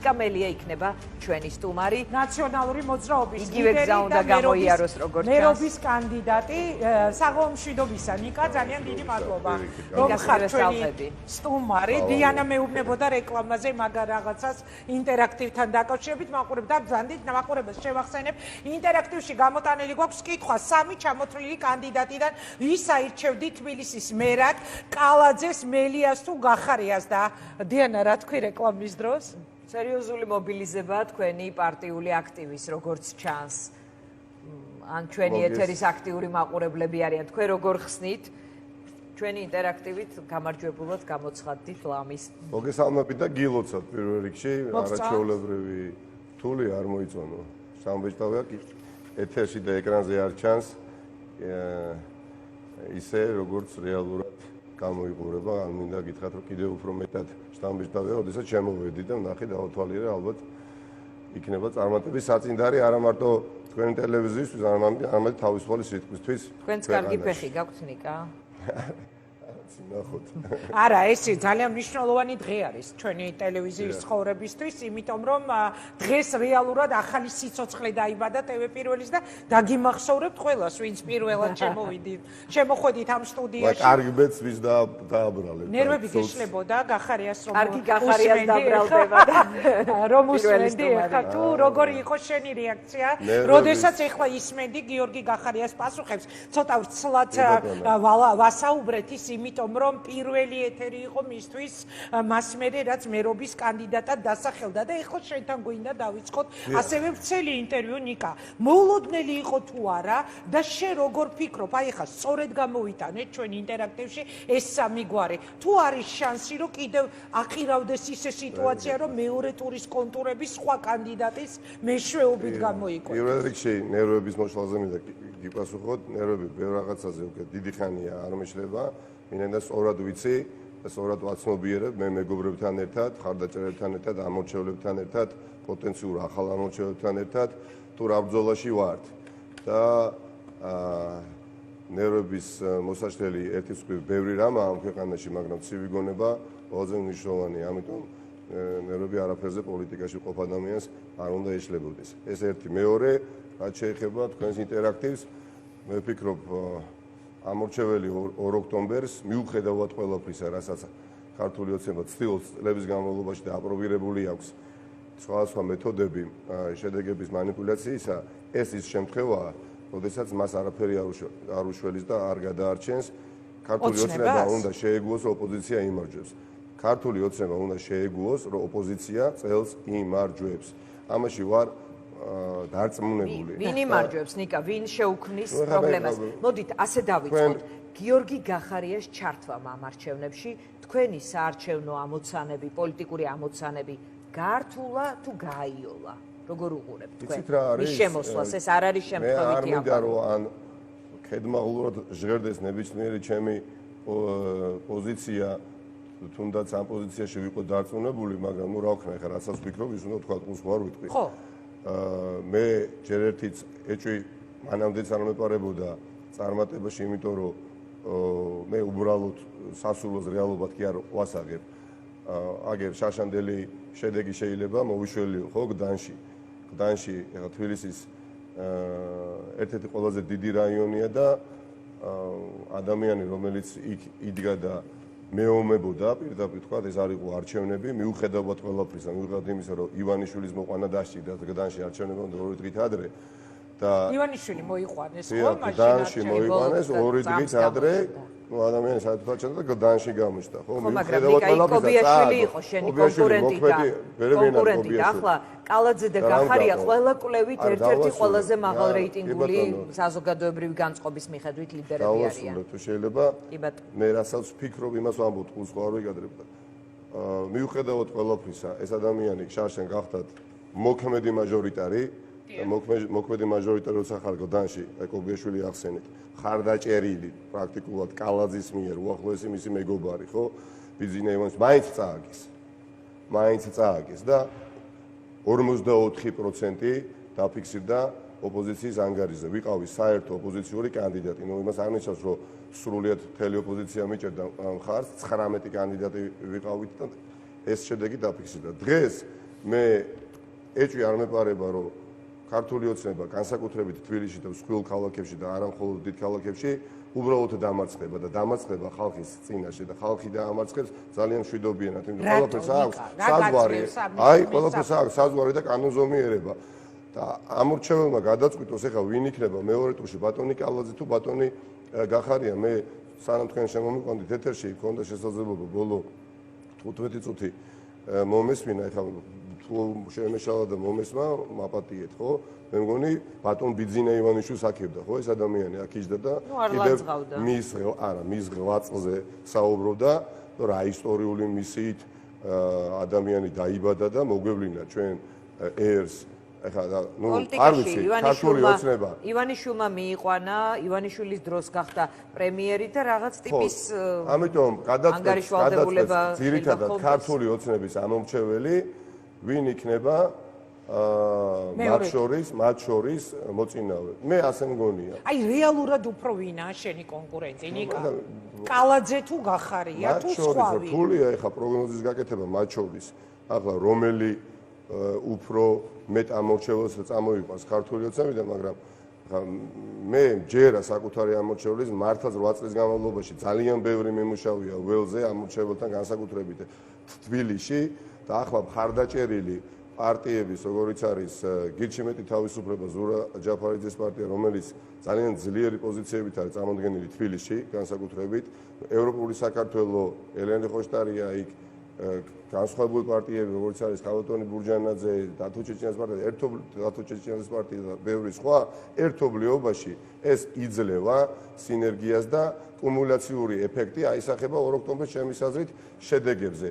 კამელია იქნება ჩვენი სტუმარი. ნაციონალური მოძრაობის იგივე გზა უნდა გამოიაროს როგორც ჩანს. მერობის კანდიდატი საღამო მშვიდობისა. ნიკა, ძალიან დიდი მადლობა. რომ ხარ ჩვენი სტუმარი. დიანა მეუბნებოდა რეკლამაზე მაგარ რაღაცას ინტერაქტივთან დაკავშირებით, მაყურებთ და ბრძანდით, მაყურებელს შევახსენებ. ინტერაქტივში გამოტანილი გვაქვს კითხვა 3 ჩამოთვლილი კანდიდატიდან ვის აირჩევდი თბილისის მერად, კალაძეს, მელიას თუ გახარიას და დიანა რა თქვი რეკლამის დროს? სერიოზული მობილიზება თქვენი პარტიული აქტივის როგორც ჩანს. ან ჩვენი ეთერის აქტიური მაყურებლები არიან. თქვენ როგორ ხსნით? ჩვენი ინტერაქტივით გამარჯვებულად გამოცხადდით ლამის. მოგესალმებით და გილოცავთ პირველ რიგში, არაჩვეულებრივი რთული არ მოიწონო. სამბეჭდავია კი ეთერში და ეკრანზე არ ჩანს ისე როგორც რეალურად გამოიყურება. ან მინდა გითხრათ რომ კიდევ უფრო მეტად სამბეჭდავია, როდესაც შემოვედი და ვნახე დავთვალიერე ალბათ იქნება წარმატების საწინდარი არა მარტო თქვენი ტელევიზიისთვის, არამედ თავისუფალი სიტყვისთვის. თქვენც კარგი ფეხი გაქვთ ნიკა? ნახოთ. არა, ეს ძალიან მნიშვნელოვანი დღე არის ჩვენი ტელევიზიის ცხოვრებისთვის, იმიტომ რომ დღეს რეალურად ახალი სიცოცხლე დაიბადა TV პირველის და დაგიმახსოვრებთ ყველას, ვინც პირველად შემოხვედით ამ სტუდიაში. კარგი ბეც ვის დააბრალეთ. ნერვები გეშლებოდა, გახარიას რომ კარგი გახარიას დაბრალდება და რომ usmenდი ახლა თუ როგორი იყო შენი რეაქცია, როდესაც ახლა ისმენდი გიორგი გახარიას პასუხებს, ცოტა ვრცლად ვასაუბრეთ ის იმიტომ რომ პირველი ეთერი იყო მისთვის მასმედე რაც მერობის კანდიდატად დასახელდა და ეხლა შენთან გვინდა დავიწყოთ ასევე ვრცელი ინტერვიუ ნიკა მოულოდნელი იყო თუ არა და შენ როგორ ფიქრობ აი ეხლა სწორედ გამოვიტანეთ ჩვენ ინტერაქტივში ეს სამი გვარი თუ არის შანსი რომ კიდევ აყირავდეს ისე სიტუაცია რომ მეორე ტურის კონტურები სხვა კანდიდატის მეშვეობით გამოიკვეთოს პირველ რიგში ნერვების მოშლაზე მინდა გიპასუხოთ ნერვები ბევრ რაღაცაზე უკვე დიდი ხანია არ მეშლება მინდა სწორად ვიცი და სწორად ვაცნობიერებ მე მეგობრებთან ერთად, ხარდაჭერებთან ერთად, ამორჩევლებთან ერთად, პოტენციურ ახალ ამორჩევლებთან ერთად თუ რა ბრძოლაში ვართ. და ნერვების მოსაშლელი ერთი მსხვილი ბევრი რამაა ამ ქვეყანაში, მაგრამ ცივი გონება ყველაზე მნიშვნელოვანია. ამიტომ ნერვები არაფერზე პოლიტიკაში ყოფ ადამიანს არ უნდა ეშლებოდეს. ეს ერთი. მეორე, რაც შეეხება თქვენს ინტერაქტივს, მე ვფიქრობ ამორჩეველი 2 ოქტომბერს მიუხედავად ყველაფრისა, რასაც ქართული ოცნება ცდილობს წლების განმავლობაში და აპრობირებული აქვს სხვადასხვა მეთოდები შედეგების მანიპულაციისა, ეს ის შემთხვევაა, როდესაც მას არაფერი არ უშველის და არ გადაარჩენს. ქართული ოცნება უნდა შეეგუოს, რომ ოპოზიცია იმარჯვებს. ქართული ოცნება უნდა შეეგუოს, რომ ოპოზიცია წელს იმარჯვებს. ამაში ვარ დარწმუნებული. ვინ იმარჯვებს ნიკა, ვინ შეუქმნის პრობლემას? მოდით, ასე დავიწყოთ. გიორგი გახარიას ჩართვამ ამ არჩევნებში თქვენი საარჩევნო ამოცანები, პოლიტიკური ამოცანები გართულა თუ გააიოლა? როგორ უყურებთ თქვენ? მის შემოსვლას ეს არ არის შემთხვევითი ამბავი. მე არ მინდა რომ ან ქედმაღლურად ჟღერდეს ნებისმიერი ჩემი პოზიცია თუნდაც ამ პოზიციაში ვიყო დარწმუნებული, მაგრამ ნუ რა ვქნა, ხა რასაც ვფიქრობ, ის უნდა თქვა ყურს ვარ ვიტყვი. ხო. მე ჯერ ერთიც ეჭვი მანამდეც არ მეპარებოდა წარმატებაში, იმიტომ რომ მე უბრალოდ სასურველს რეალობად კი არ ვასაღებ. აგერ შაშანდელი შედეგი შეიძლება მოვიშველიო, ხო, გდანში. გდანში, ეხლა თბილისის ერთ-ერთი ყველაზე დიდი რაიონია და ადამიანი, რომელიც იქ იდგა და მეომებოდა, პირდაპირ თქვა, ეს არ იყო არჩევნები, მიუხედავად ყველაფრისა, მიუხედავად იმისა, რომ ივანიშვილის მოყვანა დასჭირდა გდანში არჩევნებმა 2 დღით ადრე და ივანიშვილი მოიყვანეს ხო მაშინ გდანში მოიყვანეს 2 დღით ადრე, ნუ ადამიანი საერთოდ ჩანდა და გდანში გამოჩნდა, ხო, მიუხედავად ყველაფრისა, იყო შენი კონკურენტი და ახლა კალაძე და გახარია ყველა კვლევით ერთ-ერთი ყველაზე მაღალ რეიტინგული საზოგადოებრივი განწყობის მიხედვით ლიდერები არიან. თუ შეიძლება მე რასაც ვფიქრობ, იმას ვამბობ, ყურს ხო არ ვიგადრებ და მიუხედავად ყველაფრისა, ეს ადამიანი შარშან გახდათ მოქმედი მაჟორიტარი, მოქმედი მაჟორიტარი როცა ხარ გდანში, ეკობიაშვილი ახსენეთ, ხარდაჭერილი პრაქტიკულად კალაძის მიერ, უახლოესი მისი მეგობარი, ხო? ბიძინა ივანიშვილი მაინც წააგეს და 44% დაფიქსირდა ოპოზიციის ანგარიშზე. ვიყავი საერთო ოპოზიციური კანდიდატი. ნუ იმას არ ნიშნავს, რომ სრულიად მთელი ოპოზიცია მიჭერდა მხარს, 19 კანდიდატი ვიყავით და ეს შედეგი დაფიქსირდა. დღეს მე ეჭვი არ მეპარება, რომ ქართული ოცნება განსაკუთრებით თბილისში და მსხვილ ქალაქებში და არა მხოლოდ დიდ ქალაქებში უბრალოდ დამარცხება და დამარცხება ხალხის წინაშე და ხალხი დაამარცხებს ძალიან მშვიდობიანად, იმიტომ რომ ყველაფერს აქვს საზღვარი, აი ყველაფერს აქვს საზღვარი და კანონზომიერება. და ამორჩეველმა გადაწყვიტოს ეხლა ვინ იქნება მეორე ტურში, ბატონი კალაძე თუ ბატონი გახარია. მე სანამ თქვენ შემომიყვანდით ეთერში, მქონდა შესაძლებლობა ბოლო 15 წუთი მომესმინა, ეხლა თუ შემეშალა და მომესმა, მაპატიეთ, ხო? მე მგონი ბატონ ბიძინა ივანიშვილს აქებდა, ხო, ეს ადამიანი აქ იჯდა და მის ღვაწლზე საუბრობდა, რომ რა ისტორიული მისიით ადამიანი დაიბადა და მოგვევლინა ჩვენ ერს. ეხლა ნუ არ ვიცი, ქართული ოცნება. ივანიშვილმა მიიყვანა, ივანიშვილის დროს გახდა პრემიერი და რაღაც ტიპის ამიტომ გადაწყვეტს ძირითადად ქართული ოცნების ამომრჩეველი ვინ იქნება მათ შორის მოწინავე. მე ასე მგონია. აი რეალურად უფრო ვინაა შენი კონკურენტი, ნიკა? კალაძე თუ გახარია თუ სხვავი? რთულია ეხლა პროგნოზის გაკეთება მათ შორის. ახლა რომელი უფრო მეტ ამორჩეველს წამოიყვანს ქართული ოცნებიდან, მაგრამ მე მჯერა საკუთარი ამორჩევლის მართლაც 8 წლის განმავლობაში ძალიან ბევრი მიმუშავია ველზე ამორჩეველთან განსაკუთრებით თბილისში და ახლა მხარდაჭერილი პარტიების, როგორიც არის გირჩიმეტი თავისუფლება, ზურა ჯაფარიძის პარტია, რომელიც ძალიან ძლიერი პოზიციებით არის წარმოდგენილი თბილისში, განსაკუთრებით ევროპული საქართველო, ელენე ხოშტარია იქ განსხვავებული პარტიები, როგორც არის ქალბატონი ბურჯანაძე, დათო ჭეჭიანის პარტია, დათო ჭეჭიანის პარტია და ბევრი სხვა, ერთობლიობაში ეს იძლევა სინერგიას და კუმულაციური ეფექტი აისახება 2 ოქტომბრის ჩემის აზრით შედეგებზე.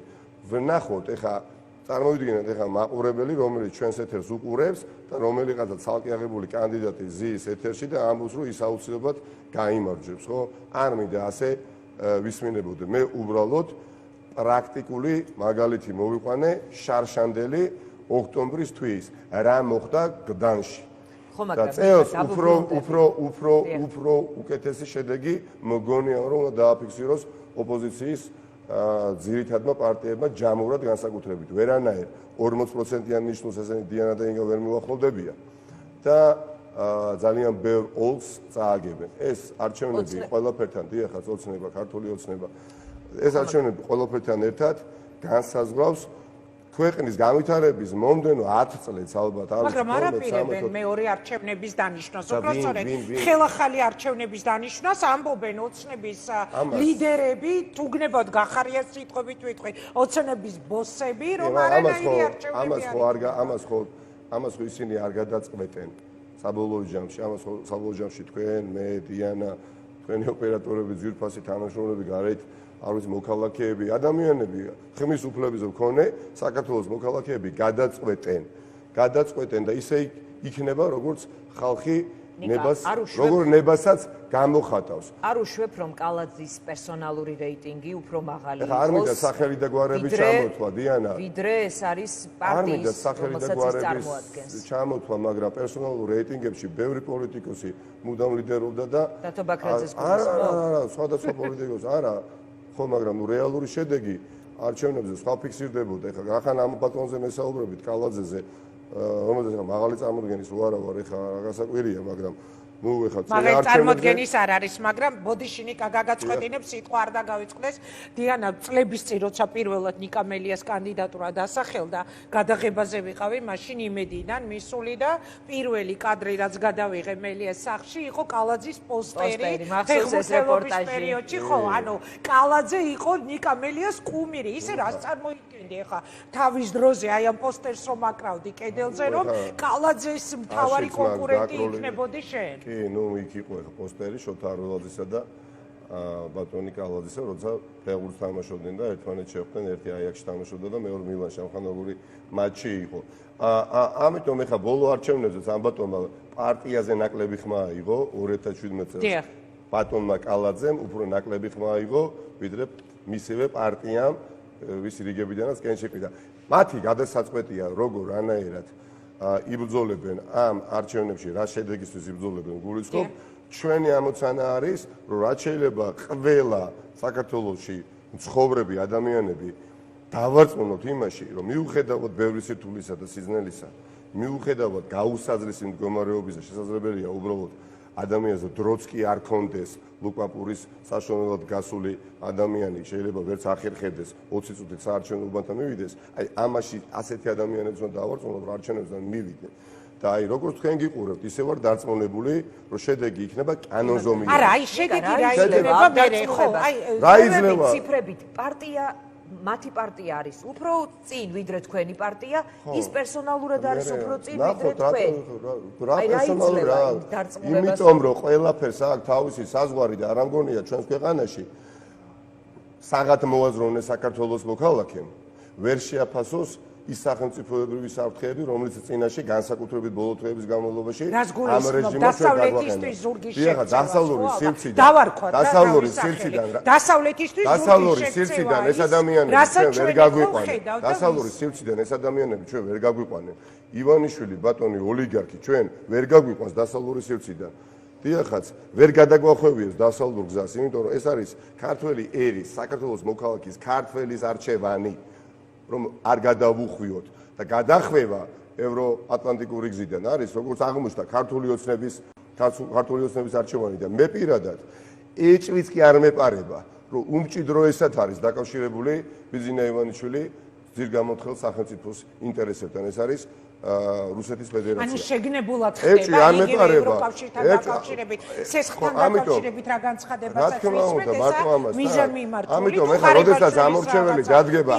ვნახოთ ეხა წარმოვიდგინოთ ეხა მაყურებელი, რომელიც ჩვენს ეთერს უყურებს და რომელიღაცა ცალკე აღებული კანდიდატი ზის ეთერში და ამბობს, რომ ის აუცილებლად გაიმარჯვებს, ხო? არ მინდა ასე ვისმინებოდე. მე უბრალოდ პრაქტიკული მაგალითი მოვიყვანე შარშანდელი ოქტომბრის თვის რა მოხდა გდანში. და წელს უფრო უკეთესი შედეგი მგონია რომ უნდა დააფიქსიროს ოპოზიციის ძირითადმა პარტიებმა ჯამურად განსაკუთრებით. ვერანაირ 40%-იან ნიშნულს ესენი დიანა და ინგა ვერ მივახლოვდებია და ძალიან ბევრ ოლს წააგებენ. ეს არჩევნები ყველაფერთან დიახაც ოცნება, ქართული ოცნება. ეს არჩევნები ყველაფერთან ერთად განსაზღვრავს ქვეყნის განვითარების მომდენო 10 წლებს ალბათ არის. მაგრამ არ აპირებენ მეორე არჩევნების დანიშნვას, უბრალოდ ხელახალი არჩევნების დანიშნვას ამბობენ ოცნების ლიდერები, თუგნებოდ გახარიას სიტყვებით ვიტყვი, ოცნების ბოსები, რომ არანაირი არჩევნები ამას ხო ისინი არ გადაწყვეტენ საბოლოო ჯამში თქვენ, მე, დიანა, თქვენი ოპერატორები, ძვირფასი თანამშრომლები, გარეთ არ ვიცი მოქალაქეები, ადამიანები ხმის უფლებებზე მქონე საქართველოს მოქალაქეები გადაწყვეტენ და ისე იქნება როგორც ხალხი ნებასაც გამოხატავს. არ უშვებ რომ კალაძის პერსონალური რეიტინგი უფრო მაღალი იყოს. არ მინდა სახელი და გვარების ჩამოთვა, დიანა. ვიდრე ეს არის პარტიის წარმოადგენს. ჩამოთვა, მაგრამ პერსონალურ რეიტინგებში ბევრი პოლიტიკოსი მუდამ ლიდერობდა და დათო ბაქრაძეს არა, სხვადასხვა პოლიტიკოსი არა. ხო, მაგრამ რეალური შედეგი არჩევნებზე სხვა ფიქსირდებოდა. ეხლა გახან ამ ბატონზე მესაუბრებით კალაძეზე, რომელზეც მაღალი წარმოდგენის უარა ვარ, ეხლა რაღაცაკვირია, მაგრამ ნუ ეხლა მაგალითად წარმოდგენის არ არის, მაგრამ ბოდიში ნიკა გაგაწყვეტინებს, სიტყვა არ დაგავიწყდეს. დიანა წლების წინ როცა პირველად ნიკა მელიას კანდიდატურა დასახელდა, გადაღებაზე ვიყავი, მაშინ იმედიდან მისული და პირველი კადრი რაც გადავიღე მელიას სახლში იყო კალაძის პოსტერი ფეხბურთელობის პერიოდში, ხო, ანუ კალაძე იყო ნიკა მელიას კუმირი, ისე რას წარმოიდგენდი ახლა თავის დროზე აი ამ პოსტერს რომ აკრავდი კედელზე, რომ კალაძეს მთავარი კონკურენტი იქნებოდი შენ. კი, ნუ იქ იყო ახლა პოსტერი შოთა არველაძისა და ბატონი კალაძისა, როცა ფეხბურთს თამაშობდნენ და ერთმანეთს შეხვდნენ, ერთი აიაქსში თამაშობდა და მეორე მილანში, ამხანაგური მატჩი იყო. ამიტომ ახლა ბოლო არჩევნებზეც ამ ბატონმა პარტიაზე ნაკლები ხმა აიღო 2017 წელს. ბატონმა კალაძემ უფრო ნაკლები ხმა აიღო, ვიდრე მისივე პარტიამ, ვისი რიგებიდანაც კენჭიყიდა. მათი გადასაწყვეტია როგორ რანაირად იბრძოლებენ ამ არჩევნებში, რა შედეგისთვის იბრძოლებენ გულისხმობ. ჩვენი ამოცანა არის, რომ რაც შეიძლება ყველა საქართველოში მცხოვრები ადამიანები დავარწმუნოთ იმაში, რომ მიუხედავად ბევრი სირთულისა და სიზნელისა, მიუხედავად გაუსაზრისი მდგომარეობისა, შესაძლებელია უბრალოდ ადამიანზე დროც კი არ კონდეს ლუკმაპურის საშუალებლად გასული ადამიანი შეიძლება ვერც ახერხებდეს 20 წუთით საარჩევნოებთან მივიდეს, აი ამაში ასეთი ადამიანებს უნდა დავარწმუნოთ, რომ არჩევნებთან მივიდნენ. და აი როგორც თქვენ გიყურებთ, ისე ვარ დარწმუნებული, რომ შედეგი იქნება კანონზომილი. არა, აი შედეგი რა იქნება მე ხო, აი რა იძლევა ციფრებით პარტია მათი პარტია არის უფრო წინ ვიდრე თქვენი პარტია, ის პერსონალურად არის უფრო წინ ვიდრე თქვენ. რა პერსონალური რა? იმიტომ რომ ყველაფერს აქვს თავისი საზღვარი და არ ამგონია ჩვენს ქვეყანაში საღად მოაზროვნე საქართველოს მოქალაქემ ვერ შეაფასოს ის სახელმწიფოებრივი საფრთხეები, რომელიც წინაშე განსაკუთრებით ბოლო თვეების განმავლობაში ამ რეჟიმს დასავლეთისთვის ზურგის შექცევა. დასავლური სივრციდან დასავლური სივრციდან დასავლეთისთვის დასავლური სივრციდან ეს ადამიანები ჩვენ ვერ გაგვიყვანენ. დასავლური სივრციდან ეს ადამიანები ჩვენ ვერ გაგვიყვანენ. ივანიშვილი ბატონი ოლიგარქი ჩვენ ვერ გაგვიყვანს დასავლური სივრციდან. დიახაც ვერ გადაგვახვევიეს დასავლურ გზას, იმიტომ რომ ეს არის ქართველი ერის, საქართველოს მოქალაქის ქართველის არჩევანი. რომ არ გადავუხვიოთ და გადახვევა ევროატლანტიკური გზიდან არის როგორც აღმოჩნდა ქართული ოცნების არჩევანი და მე პირადად ეჭვიც კი არ მეპარება რომ უმჭიდროესად არის დაკავშირებული ბიძინა ივანიშვილი ძირგამოთხელ სახელმწიფოს ინტერესებთან ეს არის რუსეთის ფედერაცია. ანუ შეგნებულად ხდება იგივე ევროკავშირთან დაკავშირებით, სესხთან დაკავშირებით რა განცხადებაც აქვს მიზან მიმართული. ამიტომ ეხლა როდესაც ამორჩეველი დადგება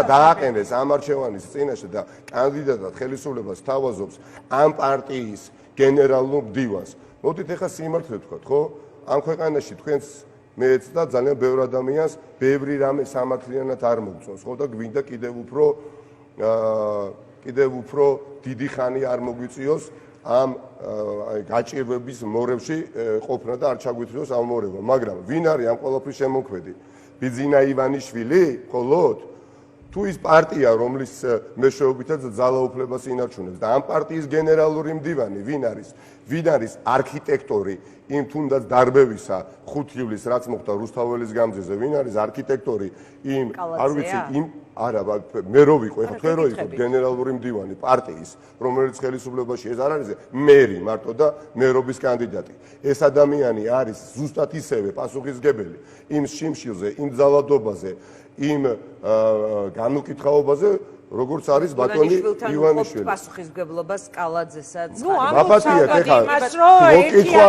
დააყენეს ამ არჩევანის წინაშე და კანდიდატად ხელისუფლებას თავაზობს ამ პარტიის გენერალურ მდივანს. მოდით ეხლა სიმართლე ვთქვათ, ხო? ამ ქვეყანაში თქვენს მეც და ძალიან ბევრ ადამიანს ბევრი რამე სამართლიანად არ მოგწონს, ხო და გვინდა კიდევ უფრო დიდი ხანი არ მოგვიწიოს ამ გაჭირვების მორევში ყოფნა და არ ჩაგვიწიოს ამ მორევმა. მაგრამ ვინ არის ამ ყველაფრის შემოქმედი? ბიძინა ივანიშვილი, მხოლოდ თუ ის პარტია, რომლის მეშვეობითაც ძალაუფლებას ინარჩუნებს და ამ პარტიის გენერალური მდივანი ვინ არის? ვინ არის არქიტექტორი იმ თუნდაც დარბევისა 5 ივლისს რაც მოხდა რუსთაველის გამზირზე? ვინ არის არქიტექტორი იმ არ ვიცი იმ არა მე რო ვიყო ეხლა თქვენ რო იყოთ გენერალური მდივანი პარტიის რომელიც ხელისუფლებაში ეს არ არის მერი მარტო და მერობის კანდიდატი ეს ადამიანი არის ზუსტად ისევე პასუხისგებელი იმ შიმშილზე იმ ძალადობაზე იმ განუკითხაობაზე როგორც არის ბატონი ივანიშვილი პასუხისგებლობას კალაძესაც მაფათია ეხლა მოკითხო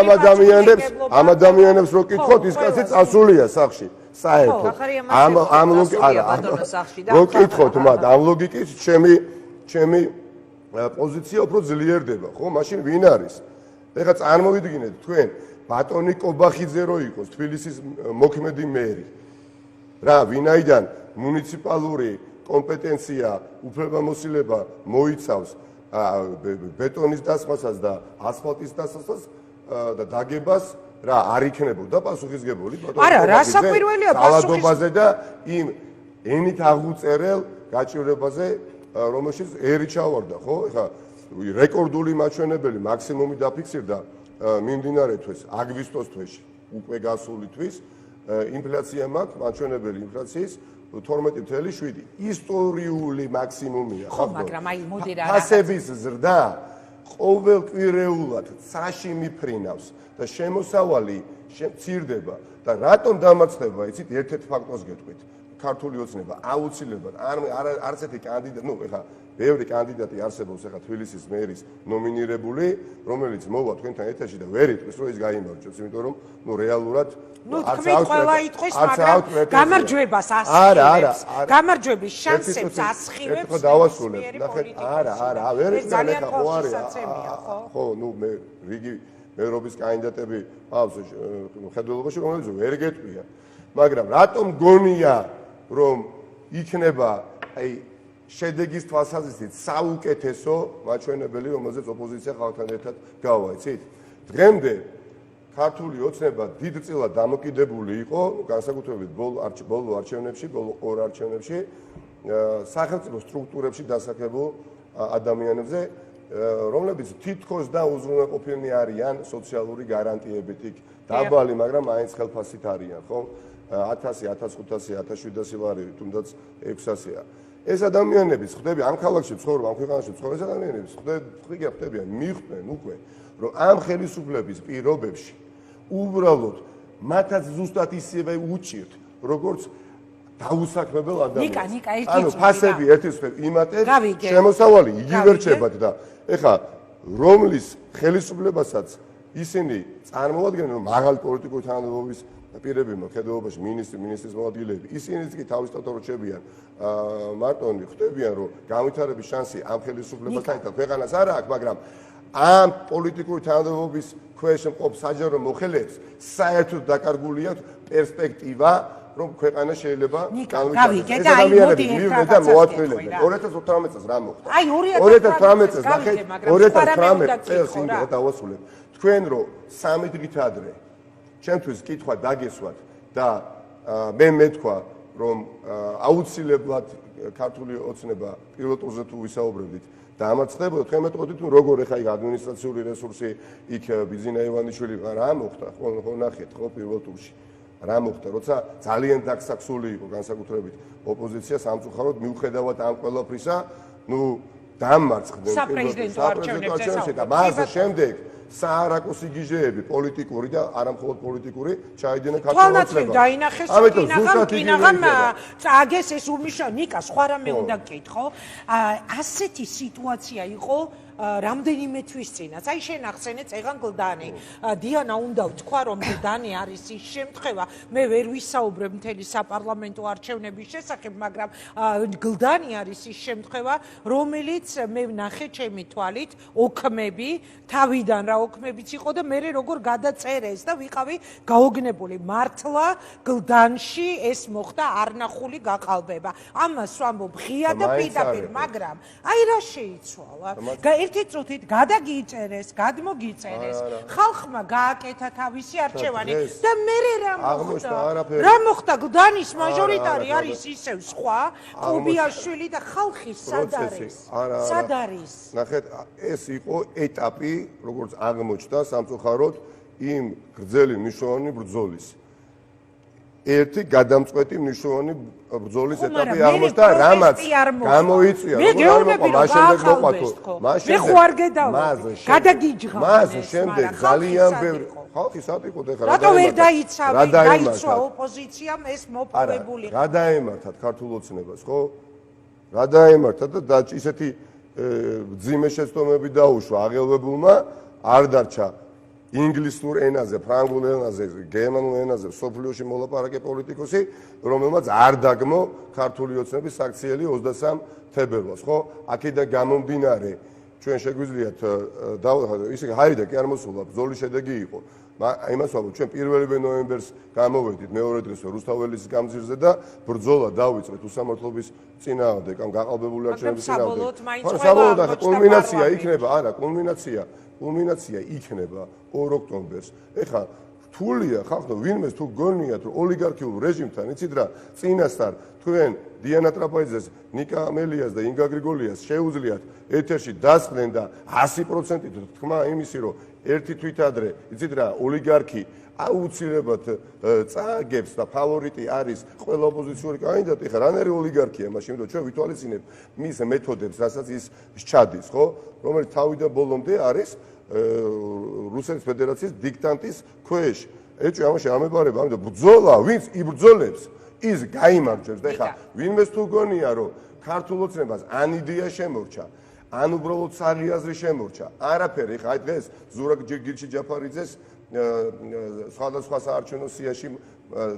ამ ადამიანებს რო კითხოთ ის კაცი წასულია სახში საერთოდ ამ რო კითხოთ მათ ამ ლოგიკით ჩემი პოზიცია უფრო ძლიერდება ხო მაშინ ვინ არის ეხლა წარმოვიდგინეთ თქვენ ბატონი კობახიძე რო იყოს თბილისის მოქმედი მერი რა ვინაიდან მუნიციპალური კომპეტენცია უფლებამოსილება მოიცავს ბეტონის დასხმასაც და ასფალტის დასხმასაც და დაგებას რა არ იქნებოდა პასუხისგებელი არა რა საკვირველია პასუხისგებელი და იმ ენით აღუწერელ გაჭირვებაზე რომელშიც ერი ჩავარდა ხო ეხლა რეკორდული მაჩვენებელი მაქსიმუმი დაფიქსირდა მიმდინარე თვეს აგვისტოს თვეში უკვე გასული თვის ინფლაცია მაქვს მაჩვენებელი ინფლაციის 12.7 ისტორიული მაქსიმუმია ხო მაგრამ აი მოდი რა ფასების ზრდა ყოველკვირეულად ცაში მიფრინავს და შემოსავალი მცირდება და რატომ დამარცხდება იცით ერთ-ერთ ფაქტორს გეტყვით ქართული ოცნება აუცილებლად არც ერთი კანდიდატი ნუ ეხლა ბევრი კანდიდატი არსებობს ეხლა თბილისის მერის ნომინირებული რომელიც მოვა თქვენთან ეთერში და ვერ იტყვის რომ ის გაიმარჯვებს იმიტომ რომ ნუ რეალურად ნუ თქვენ ყველა იტყვის მაგრამ გამარჯვებას ასხივებს გამარჯვების შანსებს ასხივებს ხო დავასრულებ ნახეთ არა ვერ იციან ეხლა ხო არის ხო ნუ მე რიგი მერობის კანდიდატები ყავს ხედველობაში რომელიც ვერ გეტყვია მაგრამ რატომ გონია რომ იქნება აი შედეგის თვალსაზრისით საუკეთესო მაჩვენებელი რომელზეც ოპოზიცია ხალხთან ერთად გავა იცით დღემდე ქართული ოცნება დიდწილად დამოკიდებული იყო განსაკუთრებით ბოლო არჩევნებში ბოლო ორ არჩევნებში სახელმწიფო სტრუქტურებში დასახლებულ ადამიანებზე რომლებიც თითქოს და უზრუნველყოფილნი არიან სოციალური გარანტიებით იქ დაბალი მაგრამ მაინც ხელფასით არიან ხო 1000, 1500, 1700 ლარი, თუნდაც 600-ია. ეს ადამიანები ხდები ამ ქალაქში ცხოვრობ, ამ ქვეყანაში ცხოვრობ, ეს ადამიანები ხდებიან, მიხვდნენ უკვე, რომ ამ ხელისუფლების პირობებში უბრალოდ მათაც ზუსტად ისევე უჭირთ, როგორც დაუსაქმებელ ადამიანს. ნიკა, ერთი ანუ ფასები ერთისფერ იმატებს, შემოსავალი იგივე რჩებათ და ეხლა რომლის ხელისუფლებასაც ისინი წარმოადგენენ, რომ მაღალი პოლიტიკური თანამდებობის პირები მოქმედებაში მინისტრის მოადგილეები, ისინიც კი თავისთავად რჩებიან მარტონი, ხვდებიან, რომ განვითარების შანსი ამ ხელისუფლებასთან ერთად ქვეყანას არ აქვს, მაგრამ ამ პოლიტიკური თანამდებობის ქვეშ მყოფ საჯარო მოხელეებს საერთოდ დაკარგული აქვს პერსპექტივა, რომ ქვეყანა შეიძლება განვითარდეს. ეს ადამიანები მივიდნენ და მოაწყველებდნენ. 2018 წელს რა მოხდა? 2018 წელს ნახეთ, 2018 წელს იმდა დავასრულებ. თქვენ რომ 3 დღით ადრე ჩემთვის კითხვა დაგესვათ და მე მეთქვა რომ აუცილებლად ქართული ოცნება პირველ ტურზე თუ ვისაუბრებდით და ამაც ხდებოდა თქვენ მეტყოდით თუ როგორ ეხა იქ ადმინისტრაციული რესურსი იქ ბიზინა ივანიშვილი რა მოხდა ხო ნახეთ ხო პირველ ტურში რა მოხდა როცა ძალიან დაგსაქსული იყო განსაკუთრებით ოპოზიცია სამწუხაროდ მიუხედავად ამ ყველაფრისა ნუ დამარცხდნენ საპრეზიდენტო არჩევნებზე და მას შემდეგ საარაკო სიგიჟეები პოლიტიკური და არამხოლოდ პოლიტიკური ჩაიდნენ ქართულ ოცნებაში. დაინახეს კინაღამ წააგეს ეს უმნიშვნელო ნიკა სხვა რამე უნდა გკითხო. ასეთი სიტუაცია იყო რამდენიმე თვის წინაც. აი შენ ახსენე წეღან გლდანი. დიანა უნდა ვთქვა რომ გლდანი არის ის შემთხვევა. მე ვერ ვისაუბრებ მთელი საპარლამენტო არჩევნების შესახებ, მაგრამ გლდანი არის ის შემთხვევა, რომელიც მე ვნახე ჩემი თვალით ოქმები თავიდან რა ოქმებიც იყო და მე როგორ გადაწერეს და ვიყავი გაოგნებული. მართლა გლდანში ეს მოხდა არნახული გაყალბება. ამას ვამბობ ღია და პირდაპირ, მაგრამ აი რა შეიცვალა. ერთი წუთით გადაგიწერეს, გადმოგიწერეს, ხალხმა გააკეთა თავისი არჩევანი და მე რა მოხდა? გლდანის მაჟორიტარი არის ისევ სხვა, ყუბიაშვილი და ხალხი სად არის? ნახეთ, ეს იყო ეტაპი, როგორც აღმოჩნდა სამწუხაროდ იმ გრძელი მნიშვნელოვანი ბრძოლის. ერთი გადამწყვეტი მნიშვნელოვანი ბრძოლის ეტაპი აღმოჩნდა, რამაც გამოიწვია. მე გეუბნები რომ გაახალბესთო. მე ხო არ გადავდი. გადაგიჯღა. მას შემდეგ ძალიან ბევრი ხალხი სად იყო და ხა რატო ვერ დაიცვა ოპოზიციამ ეს მოპოვებული. რა დაემართათ ქართულ ოცნებას, ხო? რა დაემართათ და ისეთი ძიმე შეცდომები დაუშვა აღელვებულმა არ დარჩა ინგლისურ ენაზე, ფრანგულ ენაზე, გერმანულ ენაზე სოფლიოში მოლაპარაკე პოლიტიკოსი, რომელმაც არ დაგმო ქართული ოცნების საქციელი 23 თებერვალს, ხო? აქედან გამომდინარე, ჩვენ შეგვიძლიათ ისე ჰაიდა კი არ მოსულა, ბრძოლის შედეგი იყო. იმას ვამბობ, ჩვენ 1 ნოემბერს გამოვედით მეორე დღესვე რუსთაველის გამზირზე და ბრძოლა დავიწყეთ უსამართლობის წინააღმდეგ, ამ გაყალბებული არჩევნების წინააღმდეგ. საბოლოოდ კულმინაცია იქნება, არა, კულმინაცია იქნება 2 ოქტომბერს. ეხლა რთულია ხალხო, ვინმეს თუ გონიათ, რომ ოლიგარქიულ რეჟიმთან, იცით რა, წინასწარ თქვენ დიანა ტრაპაიძეს, ნიკა ამელიას და ინგა გრიგოლიას შეუძლიათ ეთერში დასხდნენ და 100%-ით თქმა იმისი, რომ ერთი თვით ადრე, იცით რა, ოლიგარქი აუცილებლად წააგებს და ფავორიტი არის ყველა ოპოზიციური კანდიდატი. ხა რანერი ოლიგარქია, მაშინ რომ ჩვენ ვითვალისწინებთ მის მეთოდებს, რასაც ის ჩადის, ხო? რომელიც თავიდან ბოლომდე არის რუსეთის ფედერაციის დიქტანტის ქვეშ. ეჭვი ამაში ამებარება, ამიტომ ბრძოლა, ვინც იბრძოლებს, ის გაიმარჯვებს. და ხა ვინმეს თუ გონია, რომ ქართულ ოცნებას ან იდეა შემორჩა, ან უბრალოდ სარიაზრი შემორჩა. არაფერი, ხა აი დღეს ზურაბ გირჩი ჯაფარიძეს სხვადასხვა საარჩევნო სიაში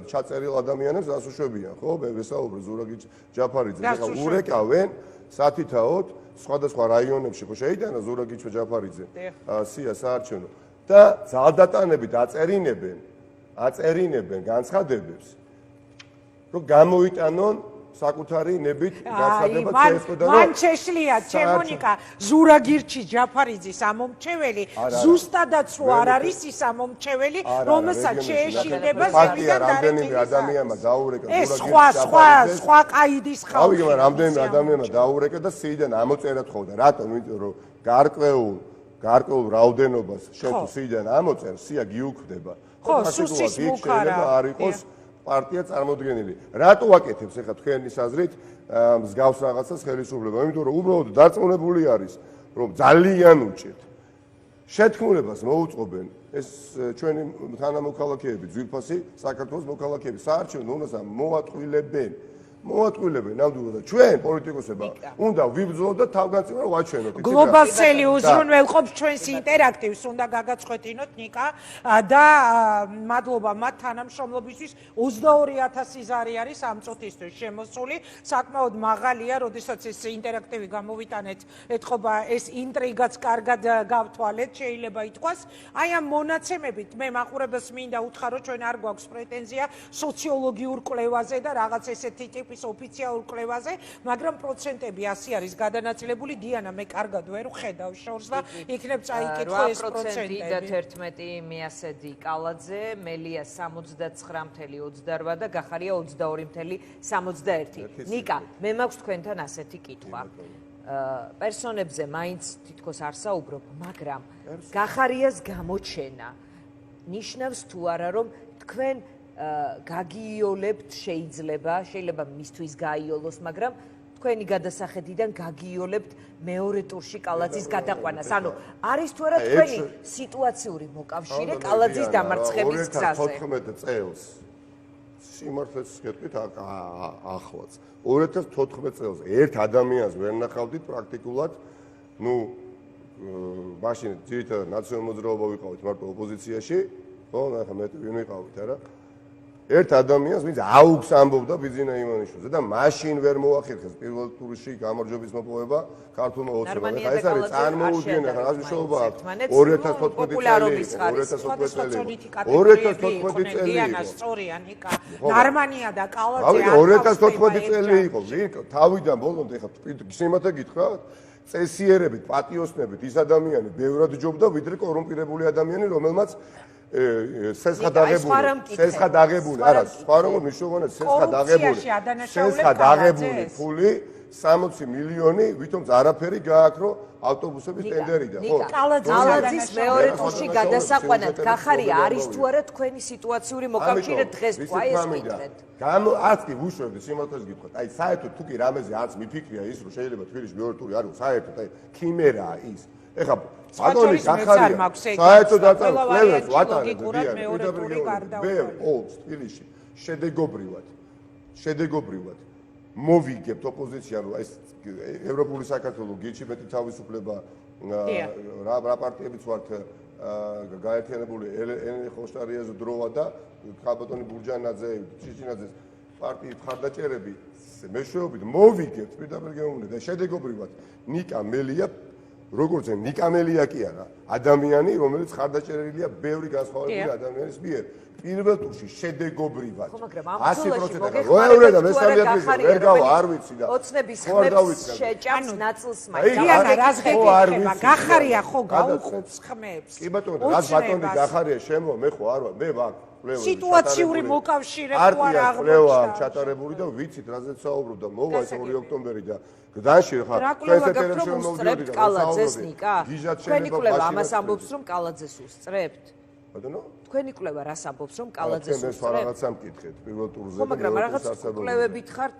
ჩაწერილ ადამიანებს ასუშვებიან, ხო? მე ვესაუბრე ზურაბ ჯაფარიძეს, ხა ურეკავენ სათითაოდ სხვადასხვა რაიონებში, ხო შეიტანა ზურაბ ჯაფარიძე სია საარჩევნო და ძალდატანებით აწერინებენ განცხადებებს, რომ გამოიტანონ საკუთარი ნებით განცხადება შეესწოდა რომ მან შეშლია ჩემონიკა ზურაგირჩი ჯაფარიძის ამომრჩეველი ზუსტადაც რო არ არის ის ამომრჩეველი რომელსაც შეეშინდება ზემიდან რამდენიმე ადამიანმა დაურეკა ზურაგირჩი სხვა ყაიდის ხალხი ავიღე მაგრამ რამდენიმე ადამიანმა დაურეკა და სიიდან ამოწერა თხოვდა რატომ იმიტომ რომ გარკვეულ რაოდენობას შენ თუ სიიდან ამოწერ სია გიუქმდება ხო სუსის მუქარა არ იყოს პარტია წარმოდგენილი. რატო აკეთებს ახლა თქვენი აზრით მსგავს რაღაცას ხელისუფლება? იმიტომ რომ უბრალოდ დარწმუნებული არის, რომ ძალიან უჭირთ შეთქმულებას მოუწყობენ ეს ჩვენი თანამოქალაქეები, ძვირფასი საქართველოს მოქალაქეები, საარჩევნო უნდასა მოატყვილებენ. ნამდვილად და ჩვენ პოლიტიკოსებმა უნდა ვიბრძოლოთ და თავგანწირვა ვაჩვენოთ. გლობალსელი უზრუნველყოფს ჩვენს ინტერაქტივს, უნდა გაგაცხვეთინოთ ნიკა და მადლობა მათ თანამშრომლობისთვის 22000 ზარი არის ამ წუთისთვის შემოსული. საკმაოდ მაღალია, როდესაც ეს ინტერაქტივი გამოვიტანეთ, ეთყობა ეს ინტრიგაც კარგად გავთვალეთ, შეიძლება ითქვას. აი ამ მონაცემებით მე მაყურებელს მინდა უთხრა, რომ ჩვენ არ გვაქვს პრეტენზია სოციოლოგიურ კვლევაზე და რაღაც ესეთი ტიპის ოფიციალურ კვლევაზე, მაგრამ პროცენტები 100 არის გადანაწილებული. დიანა, მე კარგად ვერ ვხედავ შორს და იქნებ წაიკითხო ეს პროცენტები. 8% მიასედი კალაძე, მელია 79.28 და გახარია 22.61. ნიკა, მე მაქვს თქვენთან ასეთი კითხვა. პერსონებზე მაინც თითქოს არ საუბრობ, მაგრამ გახარიას გამოჩენა ნიშნავს თუ არა, რომ თქვენ გაგიოლებთ შეიძლება მისთვის გაიოლოს, მაგრამ თქვენი გადასახედიდან გაგიოლებთ მეორე ტურში კალაძის გადაყვანას. ანუ არის თუ არა თქვენი სიტუაციური მოკავშირე კალაძის დამარცხების გზაზე? 2014 წელს სიმართლეს გეტყვით ახლაც 2014 წელს ერთ ადამიანს ვერ ნახავდით პრაქტიკულად, მაშინ ძირითადად ნაციონალურ მოძრაობა ვიყავით მარტო ოპოზიციაში, ხო, ახლა მე ვინ ვიყავით, არა? ერთ ადამიანს, ვინც აუგს ამბობდა ბიძინა იმანიშვილზე და მაშინ ვერ მოახერხეს პირველ ტურში გამარჯვების მოპოვება ქართულმა ოცნებამ. ეხლა ეს არის წარმოუდგენელი, რა მნიშვნელობა აქვს 2014 წელი. სწორია ნიკა. ნარმანია და კალაძე 2014 წელი იყო. თავიდან ბოლომდე ეხლა სიმართლე გითხრათ, წესიერებით, პატიოსნებით ის ადამიანი ბევრად ჯობდა, ვიდრე კორუმპირებული ადამიანი, რომელმაც სესხა დაღებული, არა, სხვა როგორ მნიშვნელოვანია სესხა დაღებული ფული 60 მილიონი, ვითომც არაფერი გააქრო ავტობუსების ტენდერიდან, ხო? კალაძის მეორე ტურში გადასაყვანად გახარია არის თუ არა თქვენი სიტუაციური მოკავშირე დღეს თქვა ეს კითხეთ? არც კი ვუშვებდი სიმართლეს გითხრათ. აი საერთოდ თუ კი რამეზე არც მიფიქრია ის, რომ შეიძლება თბილისში მეორე ტური არ იყოს, საერთოდ აი ქიმერაა ის. ეხლა ბატონი გახარია საერთოდ აწარმოებს ვატარებ მეორე ტური გარდაუქმე. თბილისში შედეგობრივად მოვიგებთ ოპოზიციამ, რომ ეს ევროპული საქართველოს გიჩი მეტი თავისუფლება რა პარტიებიც ვართ გაერთიანებული ელენე ხოშტარიას დროა და ბატონი ბურჯანაძე, ჩიჩინაძეს პარტიის მხარდაჭერები მეშვეობით მოვიგებთ პირდაპირ გეუბნები და შედეგობრივად ნიკა მელია როგორც ნიკა მელია კი არა, ადამიანი, რომელიც ხარდაჭერილია ბევრი განსხვავებული ადამიანის მიერ. პირველ ტურში შედეგობრივად 100% როევრე და მესამე ადგილზე ვერ გავა, არ ვიცი და ოცნების ხმებს შეჭამს ნაწილს მაინც. დიანა, რას გეკითხება? გახარია ხო გაუხობს ხმებს? კი ბატონო, რას ბატონი გახარია შემო, მე ხო არ ვარ, მე ვარ. სიტუაციური მოკავშირე ხო არ აღნიშნა ჩატარებული და ვიცით რაზეც საუბრობდა, მოვა ეს 2 ოქტომბერი და გდანში ხარ პრესეტერში მოვიდოდი კალაძეს ნიკა. თქვენი კვლევა ამას ამბობს, რომ კალაძეს უსწრებთ? ბატონო, თქვენი კვლევა რას ამბობს, რომ კალაძეს უსწრებთ? მე რაღაცა მკითხეთ პირველ ტურზე და მაგრამ რაღაც კვლევებით ხართ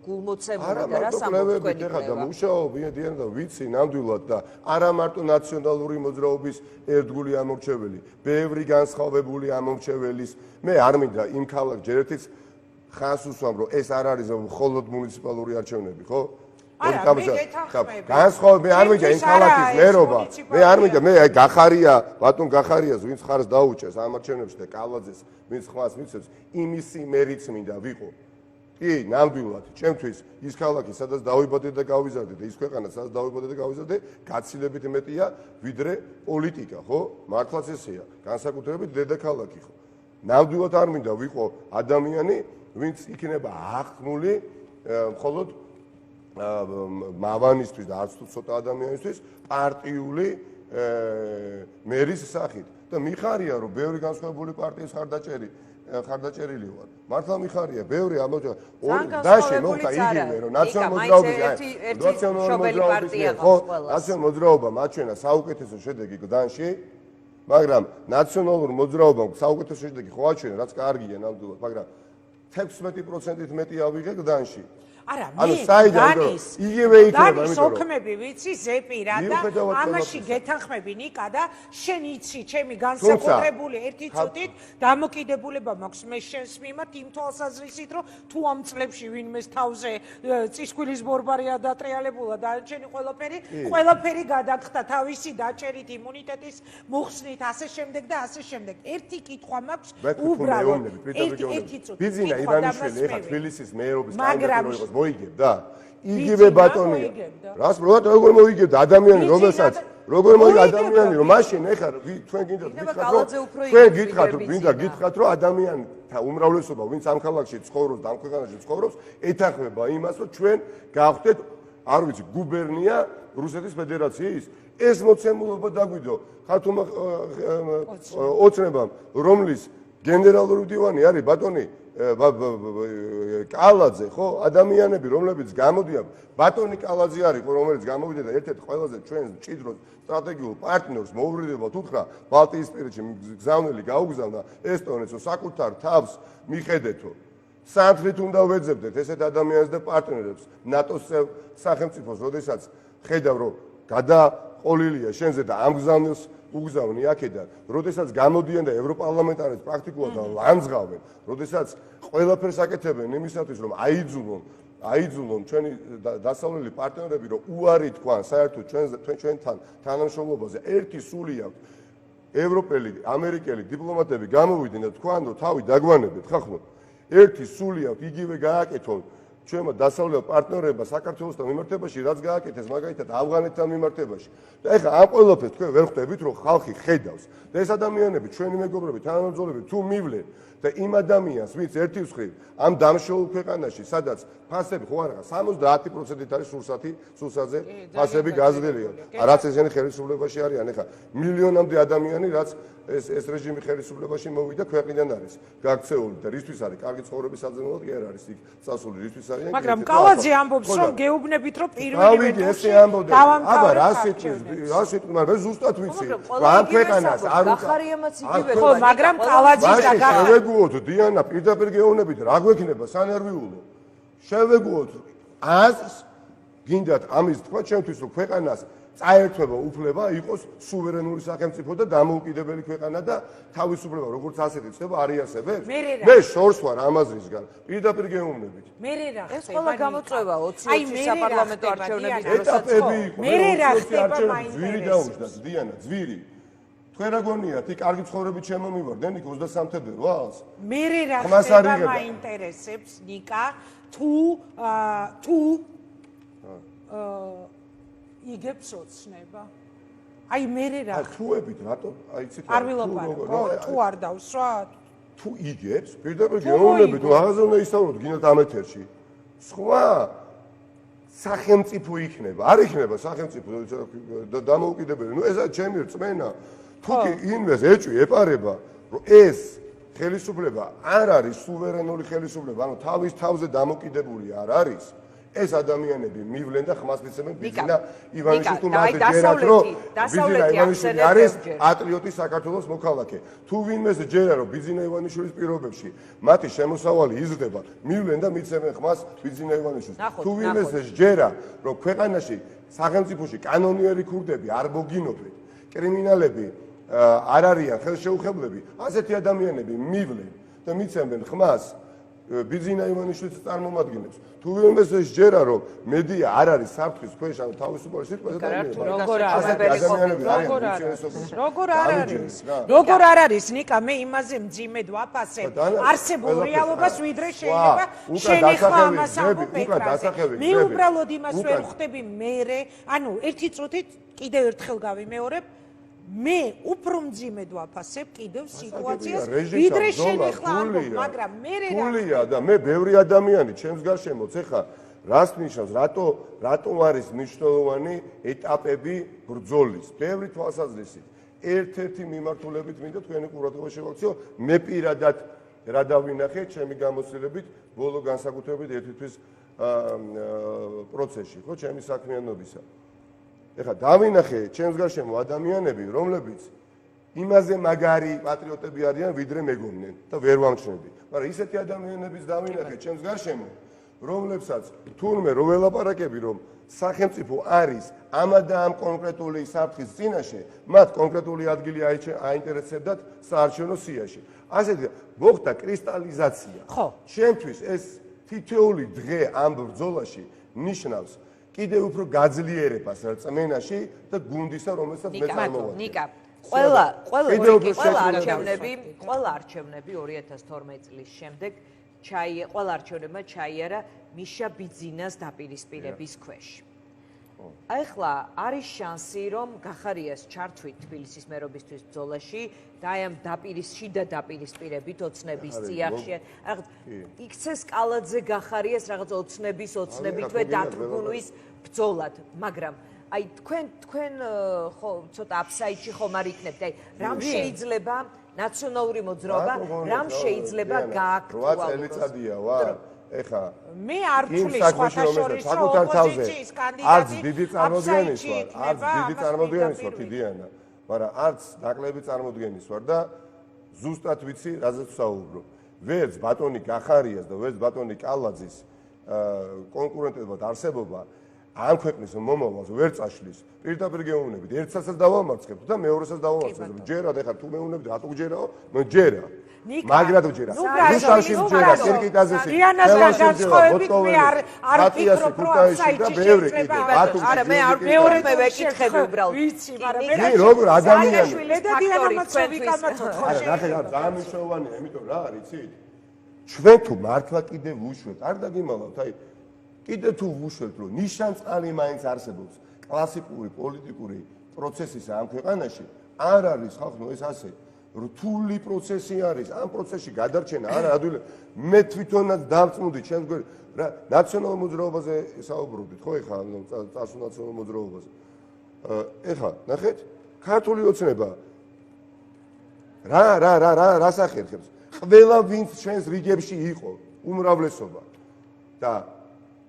გულმოცემული და რას ამბობს თქვენი კვლევა? და მუშაობ დიან და ვიცი ნამდვილად და არა მარტო ნაციონალური მოძრაობის ერთგული ამორჩეველი, ბევრი განსხვავებული ამორჩეველის. მე არ მინდა იმ ქალაქ ჯერეთის ხანს უსვამ, რომ ეს არ არის მხოლოდ მუნიციპალური არჩევნები, ხო? განსხვავებული არ მინდა იმ ქალაქის მერობა. მე არ მინდა, მე აი გახარია, ბატონ გახარიას, ვინც ხარს დაუჭერს ამ არჩევნებში და კალაძეს, ვინც ხმას მიცემს, იმისი მერიც მინდა ვიყო. კი, ნამდვილად, ჩემთვის ის ქალაქი, სადაც დავიბადე და გავიზარდე და ის ქვეყანა, სადაც დავიბადე და გავიზარდე, გაცილებით მეტია ვიდრე პოლიტიკა, ხო? მართლაც ესეა, განსაკუთრებით დედაქალაქი, ხო? ნამდვილად არ მინდა ვიყო ადამიანი, ვინც იქნება აღქმული მხოლოდ მავანისთვის და არც თუ ცოტა ადამიანისთვის პარტიული მერის სახით და მიხარია რომ ბევრი განსხვავებული პარტიის ხარდაჭერილი ვარ. მართლა მიხარია, ბევრი ამოჭა დაში მოხდა იგივე რომ ნაციონალურ მოძრაობა მაჩვენა საუკეთესო შედეგი გდანში მაგრამ ნაციონალურ მოძრაობამ საუკეთესო შედეგი ხო აჩვენა, რაც კარგია ნამდვილად, მაგრამ 16%-ით მეტი ავიღე გდანში. არა, ანუ საიდან იგივე იქნება, ამიტომ სოქმები ვიცი ზეპირა და ამაში გეთანხმები ნიკა და შენ იცი ჩემი განსაკუთრებული ერთი წუთით დამოკიდებულება მაქვს მე შენს მიმართ იმ თვალსაზრისით რომ თუ ამ წლებში ვინმეს თავზე წისქვილის ბორბარი ადატრიალებულა და ჩემი ყველაფერი გადათხდა თავისი დაჭერით იმუნიტეტის მოხსნით ასე შემდეგ და ასე შემდეგ ერთი კითხვა მაქვს უბრალოდ ერთი წუთი ბიძინა ივანიშვილი ეხა თბილისის მეერობის კანდიდატი იყო მოიგებ და იგივე ბატონია. რას როგორ მოიგებდა ადამიანი რომელსაც როგორ მოიგებდა ადამიანი რომ მაშინ ეხა თქვენ გითხათ რომ ვინდა გითხრათ რომ ადამიანი უმრავლესობა ვინც ამ ქალაქში ცხოვრობს და ამ ქვეყანაში ცხოვრობს ეთანხმება იმას რომ ჩვენ გავხდეთ არ ვიცი გუბერნია რუსეთის ფედერაციის ეს მოცემულობა დაგვიდო ხათუმა ოცნებამ რომლის გენერალური მდივანი არის ბატონი კალაძე ხო ადამიანები რომლებიც გამოდიან ბატონი კალაძე არის ხო რომელიც გამოვიდა და ერთ-ერთ ყველაზე ჩვენ მჭიდრო სტრატეგიულ პარტნიორს მოუბრუნებად უთხრა ბალტიისპირეთში გზავნილი გაუგზავნა ესტონეთს საკუთარ თავს მიხედეთო სანთლით უნდა ვეძებდეთ ესეთ ადამიანებს და პარტნიორებს ნატოს სახელმწიფოს როდესაც ხედავ რომ გადაყოლილია შენზე და ამ გზავნილს უგზავნი აქედან, როდესაც გამოდიან და ევროპარლამენტარებს პრაქტიკულად ლანძღავენ, როდესაც ყველაფერს აკეთებენ იმისათვის, რომ აიძულონ ჩვენი დასავლელი პარტნიორები, რომ უარი თქვან საერთოდ ჩვენთან თანამშრომლობაზე, ერთი სული აქვს. ევროპელი, ამერიკელი დიპლომატები გამოვიდნენ და თქვან, რომ თავი დაგვანებეთ, ხახნო. ერთი სული აქვს, იგივე გააკეთონ ჩვენმა დასავლელ პარტნიორებმა საქართველოსთან მიმართებაში, რაც გააკეთეს მაგალითად ავღანეთთან მიმართებაში. და ეხლა ამ ყველაფერს თქვენ ვერ ხვდებით, რომ ხალხი ხედავს. და ეს ადამიანები, ჩვენი მეგობრები, თანამებრძოლები თუ მივლენ და იმ ადამიანს, ვინც ერთი მხრივ ამ დამშოულ ქვეყანაში, სადაც ფასები ხო არა 70% არის სურსათზე ფასები გაზრდილია. რაც ესენი ხელისუფლებაში არიან, ეხლა მილიონამდე ადამიანი, რაც ეს რეჟიმი ხელისუფლებაში მოვიდა ქვეყნიდან არის გაქცეული და რისთვის არის კარგი ცხოვრების საძებნელად კი არ არის იქ სასული რისთვის არის მაგრამ კალაძე ამბობს რომ გეუბნებით რომ პირველივე ესე ამბობდნენ აბა რა სიტყვი მაგრამ ზუსტად ვიცი ამ ქვეყანას არ გახარიამაც იგივე ხო მაგრამ კალაძის და შევეგუოთ დიანა პირდაპირ გეუბნებით რა გვექნება სანერვიულო შევეგუოთ აზრს გინდათ ამის თქვა ჩემთვის რომ ქვეყანას წაერთვება უფლება იყოს სუვერენული სახელმწიფო და დამოუკიდებელი ქვეყანა და თავისუფლება როგორც ასეთი ხდება არიასებებს მე შორს ვარ ამაზრისგან პირდაპირ გეუბნებით მე რა ეს ყველა გამოწვევა 20 საპარლამენტო არჩევნების დროსაც მე რა ხდება ძვირი დაუშვა დიანა ძვირი თქვენ რა გონიათ იქ კარგი ცხოვრებით შემომივარდნენ იქ 23 თებერვალს მე რა ხდება მაინტერესებს ნიკა თუ იგებს ოცნება. აი მე რა. თუებით რატო? აი ცით არ ვილაპარაკო, თუ არ დავსვათ. თუ იგებს, პირდაპირ გეუბნებით, მაღაზია უნდა ისწავლოთ გინდათ ამ ეთერში. სხვა სახელმწიფო იქნება, არ იქნება სახელმწიფო დამოუკიდებელი. ნუ ესა ჩემი რწმენა. თუ კი ინვეს ეჭვი ეპარება, რომ ეს ხელისუფლება არ არის სუვერენული ხელისუფლება, ანუ თავის თავზე დამოკიდებული არ არის. ეს ადამიანები მივლენ და ხმას მიცემენ ბიძინა ივანიშვილს თუ მათ ჯერათ რომ ბიძინა ივანიშვილი არის პატრიოტი საქართველოს მოქალაქე თუ ვინმეს ჯერა რომ ბიძინა ივანიშვილის პირობებში მათი შემოსავალი იზრდება მივლენ და მიცემენ ხმას ბიძინა ივანიშვილს თუ ვინმეს ჯერა რომ ქვეყანაში სახელმწიფოში კანონიერი ქურდები არ მოგინობენ კრიმინალები არ არიან ხელშეუხებლები ასეთი ადამიანები მივლენ და მიცემენ ხმას ბიძინა ივანიშვილის წარმომადგენლებს თუ ვინმეს ჯერა რომ მედია არ არის საფრთხის ქვეშ ან თავისუფალი სიტყვა როგორ არ არის ნიკა მე იმაზე მძიმედ ვაფასებ არსებულ რეალობას ვიდრე შეიძლება შენიხვა ამას ამბობ მე უბრალოდ იმას ვერ ხვდები მე ანუ ერთი წუთით კიდევ ერთხელ გავიმეორებ მე უფრო მძიმედ ვაფასებ კიდევ სიტუაციას ვიდრე შენიხლა ამბობ მაგრამ მე რა და მე ბევრი ადამიანი ჩემს გარშემოც ეხა რას ნიშნავს რატო არის მნიშვნელოვანი ეტაპები ბრძოლის ბევრი თვალსაზრისით ერთ-ერთი მიმართულებით მინდა თქვენი ყურადღება შევაქციო მე პირადად რა დავინახე ჩემი გამოცდილებით ბოლო განსაკუთრებით ერთი თვის პროცესში ხო ჩემი საქმიანობისა ეხლა დავინახე ჩემს გარშემო ადამიანები რომლებიც იმაზე მაგარი პატრიოტები არიან, ვიდრე მეგონენ და ვერ ვამჩნევდი. მაგრამ ისეთი ადამიანების დავინახეთ ჩემს გარშემო, რომლებსაც თურმე რო ველაპარაკები, რომ სახელმწიფო არის ამა და ამ კონკრეტული საფრთხის წინაშე, მათ კონკრეტული ადგილი აინტერესებდათ საარჩევნო სიაში. ასეთი მოხდა კრისტალიზაცია. ხო. ჩემთვის ეს თითოეული დღე ამ ბრძოლაში ნიშნავს კიდევ უფრო გაძლიერებას რწმენაში და გუნდისა, რომელსაც მე წარმოვადგენ. ნიკა, ყველა არჩევნები 2012 წლის შემდეგ ყველა არჩევნებმა ჩაიარა მიშა ბიძინას დაპირისპირების ქვეშ. ახლა არის შანსი, რომ გახარიას ჩართვით თბილისის მერობისთვის ბრძოლაში და აი ამ შიდა დაპირისპირებით ოცნების წიაღში. იქცეს კალაძე გახარიას რაღაც ოცნებითვე დათრგუნვის ბრძოლად, მაგრამ აი თქვენ ხო ცოტა აფსაიდში ხომ არ იქნებთ, აი რამ შეიძლება ნაციონალური მოძრაობა, რამ შეიძლება გააქტუალუროს? 8 წელიწადია ვარ. ეხა მე არ ვთვლი სხვათა შორის ოპოზიციის კანდიდატი არც დიდი წარმოდგენის ვარ კიდიანა, მაგრამ არც ნაკლები წარმოდგენის ვარ და ზუსტად ვიცი რაზეც ვსაუბრობ. ვერც ბატონი გახარიას და ვერც ბატონი კალაძის კონკურენტებად არსებობა ამ ქვეყნის მომავალს ვერ წაშლის. პირდაპირ გეუბნებით, ერთსაც დავამარცხებთ და მეორესაც დავამარცხებთ. ჯერად ეხლა თუ მეუბნებით, რატო გჯერაო? მე ჯერა. მაგრად ვჯერა. რუსთავში ვჯერა, კირკიტაზეში. დიანასგან განსხვავებით მე არ ვფიქრობ, რომ საიტში შეიძლება. არა, მე არ მეორე ვეკითხები უბრალოდ. ვიცი, მაგრამ მე როგორ ადამიანი და დიანა მოცოვი კამათოთ ხო? არა, რა ძალიან მნიშვნელოვანია, იმიტომ რა არის, იცით? ჩვენ თუ მართლა კიდევ ვუშვებთ, არ დაგიმალავთ, აი კიდე თუ ვუშვებთ, რომ ნიშანწყალი მაინც არსებობს კლასიკური პოლიტიკური პროცესისა ამ ქვეყანაში, არ არის ხალხო ეს ასე რთული პროცესი არის, ამ პროცესში გადარჩენა არა ადვილი. მე თვითონაც დავწმუნდი ჩემს გვერდ რა ნაციონალურ მოძრაობაზე საუბრობდით, ხო ეხლა წარსულ ნაციონალურ მოძრაობაზე. ეხლა ნახეთ, ქართული ოცნება რა სახერხებს? ყველა ვინც ჩვენს რიგებში იყო, უმრავლესობა და